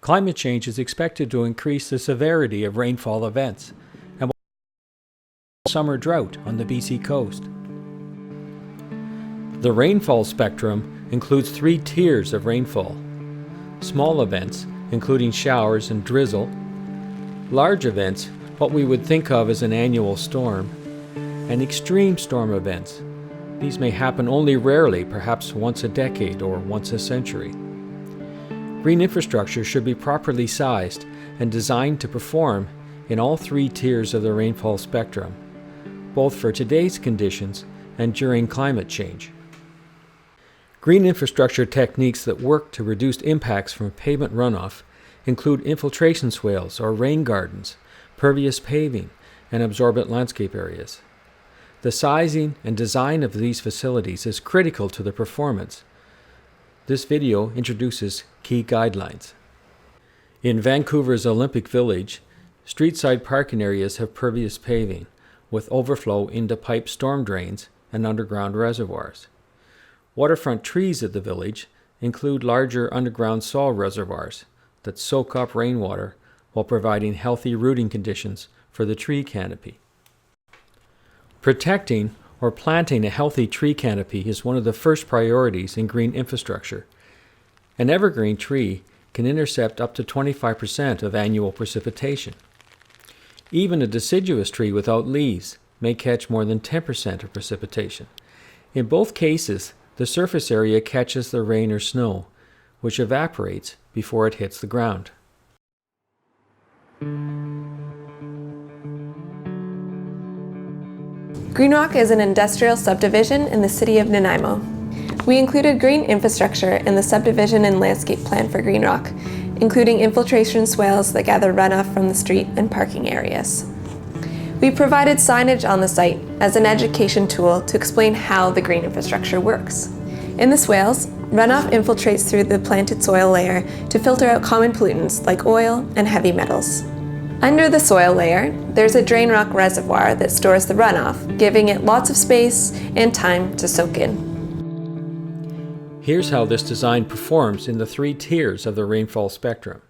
Climate change is expected to increase the severity of rainfall events and will summer drought on the BC coast. The rainfall spectrum includes 3 tiers of rainfall: small events, including showers and drizzle; large events, what we would think of as an annual storm; and extreme storm events. These may happen only rarely, perhaps once a decade or once a century. Green infrastructure should be properly sized and designed to perform in all 3 tiers of the rainfall spectrum, both for today's conditions and during climate change. Green infrastructure techniques that work to reduce impacts from pavement runoff include infiltration swales or rain gardens, pervious paving, and absorbent landscape areas. The sizing and design of these facilities is critical to the performance. This video introduces key guidelines. In Vancouver's Olympic Village, street-side parking areas have pervious paving with overflow into pipe storm drains and underground reservoirs. Waterfront trees at the village include larger underground soil reservoirs that soak up rainwater while providing healthy rooting conditions for the tree canopy. Protecting or planting a healthy tree canopy is one of the first priorities in green infrastructure. An evergreen tree can intercept up to 25% of annual precipitation. Even a deciduous tree without leaves may catch more than 10% of precipitation. In both cases, the surface area catches the rain or snow, which evaporates before it hits the ground. Green Rock is an industrial subdivision in the city of Nanaimo. We included green infrastructure in the subdivision and landscape plan for Green Rock, including infiltration swales that gather runoff from the street and parking areas. We provided signage on the site as an education tool to explain how the green infrastructure works. In the swales, runoff infiltrates through the planted soil layer to filter out common pollutants like oil and heavy metals. Under the soil layer, there's a drain rock reservoir that stores the runoff, giving it lots of space and time to soak in. Here's how this design performs in the 3 tiers of the rainfall spectrum.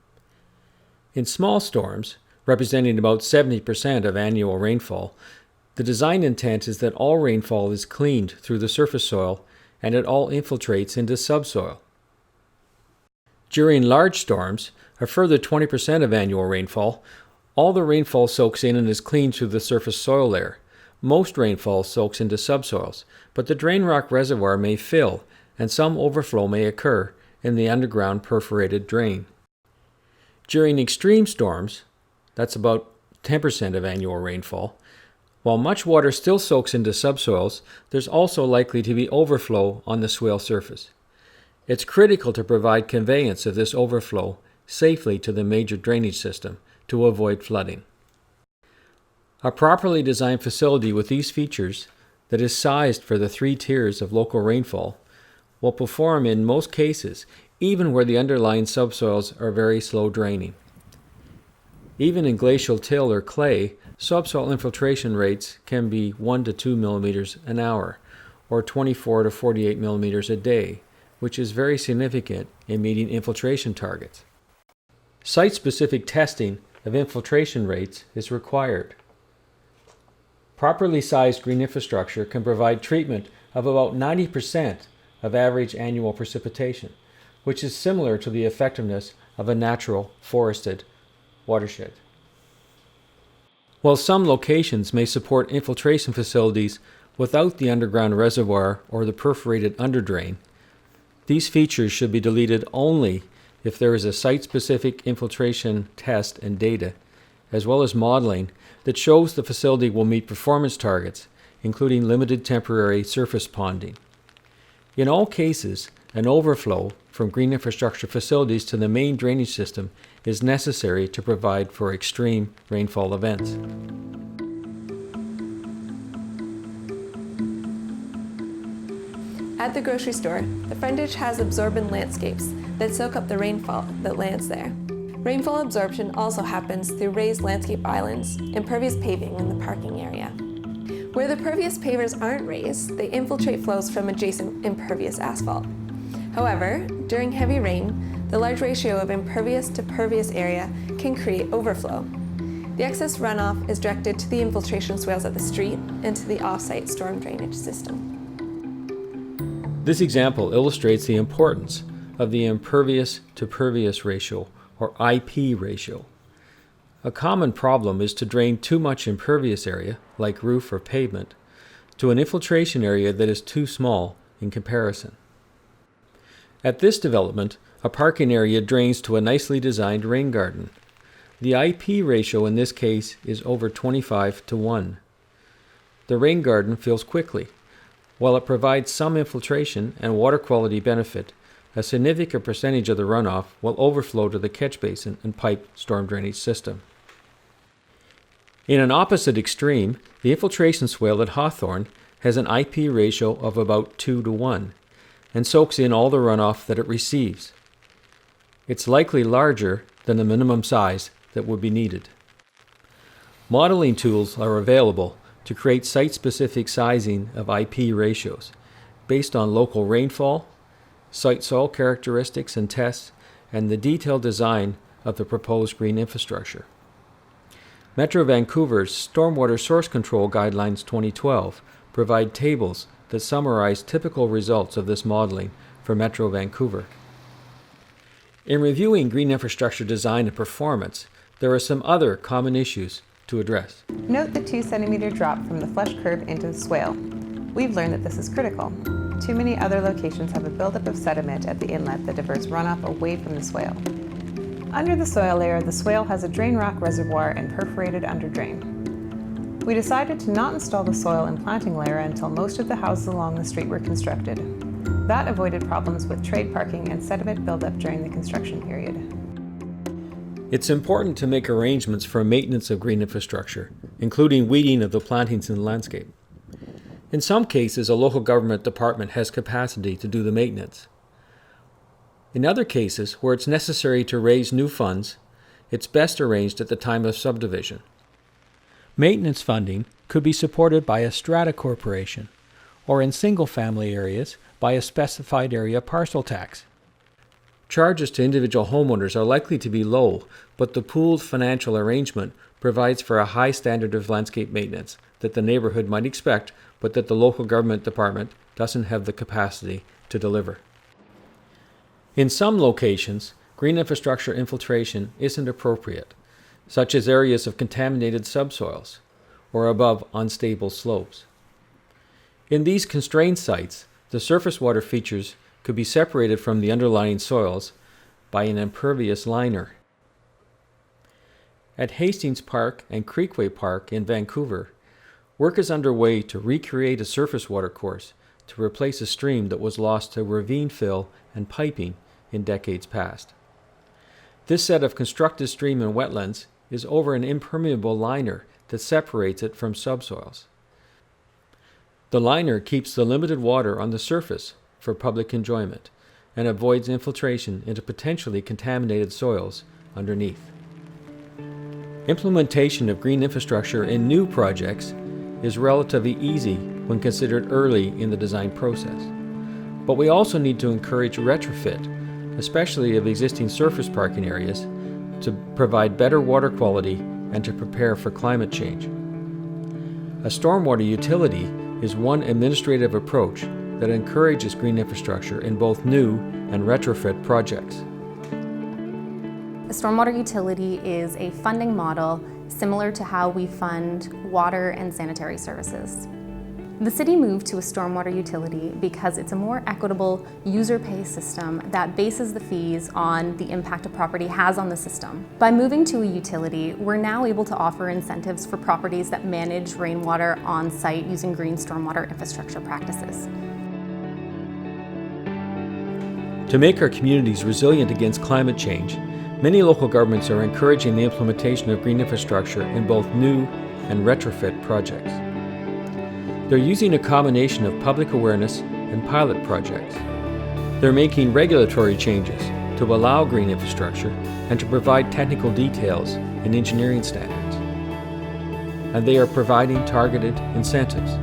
In small storms, representing about 70% of annual rainfall, the design intent is that all rainfall is cleaned through the surface soil and it all infiltrates into subsoil. During large storms, a further 20% of annual rainfall, all the rainfall soaks in and is cleaned through the surface soil layer. Most rainfall soaks into subsoils, but the drain rock reservoir may fill and some overflow may occur in the underground perforated drain. During extreme storms, that's about 10% of annual rainfall, while much water still soaks into subsoils, there's also likely to be overflow on the swale surface. It's critical to provide conveyance of this overflow safely to the major drainage system to avoid flooding. A properly designed facility with these features that is sized for the 3 tiers of local rainfall will perform in most cases, even where the underlying subsoils are very slow draining. Even in glacial till or clay, subsoil infiltration rates can be 1 to 2 millimeters an hour, or 24 to 48 millimeters a day, which is very significant in meeting infiltration targets. Site-specific testing of infiltration rates is required. Properly sized green infrastructure can provide treatment of about 90% of average annual precipitation, which is similar to the effectiveness of a natural forested watershed. While some locations may support infiltration facilities without the underground reservoir or the perforated underdrain, these features should be deleted only if there is a site-specific infiltration test and data, as well as modeling that shows the facility will meet performance targets, including limited temporary surface ponding. In all cases, an overflow from green infrastructure facilities to the main drainage system is necessary to provide for extreme rainfall events. At the grocery store, the frontage has absorbent landscapes that soak up the rainfall that lands there. Rainfall absorption also happens through raised landscape islands and pervious paving in the parking area. Where the pervious pavers aren't raised, they infiltrate flows from adjacent impervious asphalt. However, during heavy rain, The large ratio of impervious to pervious area can create overflow. The excess runoff is directed to the infiltration swales at the street and to the off-site storm drainage system. This example illustrates the importance of the impervious to pervious ratio, or IP ratio. A common problem is to drain too much impervious area, like roof or pavement, to an infiltration area that is too small in comparison. At this development, a parking area drains to a nicely designed rain garden. The IP ratio in this case is over 25:1. The rain garden fills quickly. While it provides some infiltration and water quality benefit, a significant percentage of the runoff will overflow to the catch basin and pipe storm drainage system. In an opposite extreme, the infiltration swale at Hawthorne has an IP ratio of about 2:1 and soaks in all the runoff that it receives. It's likely larger than the minimum size that would be needed. Modeling tools are available to create site-specific sizing of IP ratios based on local rainfall, site soil characteristics and tests, and the detailed design of the proposed green infrastructure. Metro Vancouver's Stormwater Source Control Guidelines 2012 provide tables that summarize typical results of this modeling for Metro Vancouver. In reviewing green infrastructure design and performance, there are some other common issues to address. Note the 2 centimeter drop from the flush curve into the swale. We've learned that this is critical. Too many other locations have a buildup of sediment at the inlet that diverts runoff away from the swale. Under the soil layer, the swale has a drain rock reservoir and perforated underdrain. We decided to not install the soil and planting layer until most of the houses along the street were constructed. That avoided problems with trade parking and sediment buildup during the construction period. It's important to make arrangements for maintenance of green infrastructure, including weeding of the plantings in the landscape. In some cases, a local government department has capacity to do the maintenance. In other cases, where it's necessary to raise new funds, it's best arranged at the time of subdivision. Maintenance funding could be supported by a strata corporation, or in single-family areas by a specified area parcel tax. Charges to individual homeowners are likely to be low, but the pooled financial arrangement provides for a high standard of landscape maintenance that the neighborhood might expect, but that the local government department doesn't have the capacity to deliver. In some locations, green infrastructure infiltration isn't appropriate, such as areas of contaminated subsoils or above unstable slopes. In these constrained sites, the surface water features could be separated from the underlying soils by an impervious liner. At Hastings Park and Creekway Park in Vancouver, work is underway to recreate a surface water course to replace a stream that was lost to ravine fill and piping in decades past. This set of constructed stream and wetlands is over an impermeable liner that separates it from subsoils. The liner keeps the limited water on the surface for public enjoyment and avoids infiltration into potentially contaminated soils underneath. Implementation of green infrastructure in new projects is relatively easy when considered early in the design process. But we also need to encourage retrofit, especially of existing surface parking areas, to provide better water quality and to prepare for climate change. A stormwater utility is one administrative approach that encourages green infrastructure in both new and retrofit projects. A stormwater utility is a funding model similar to how we fund water and sanitary services. The city moved to a stormwater utility because it's a more equitable user-pay system that bases the fees on the impact a property has on the system. By moving to a utility, we're now able to offer incentives for properties that manage rainwater on-site using green stormwater infrastructure practices. To make our communities resilient against climate change, many local governments are encouraging the implementation of green infrastructure in both new and retrofit projects. They're using a combination of public awareness and pilot projects. They're making regulatory changes to allow green infrastructure and to provide technical details and engineering standards. And they are providing targeted incentives.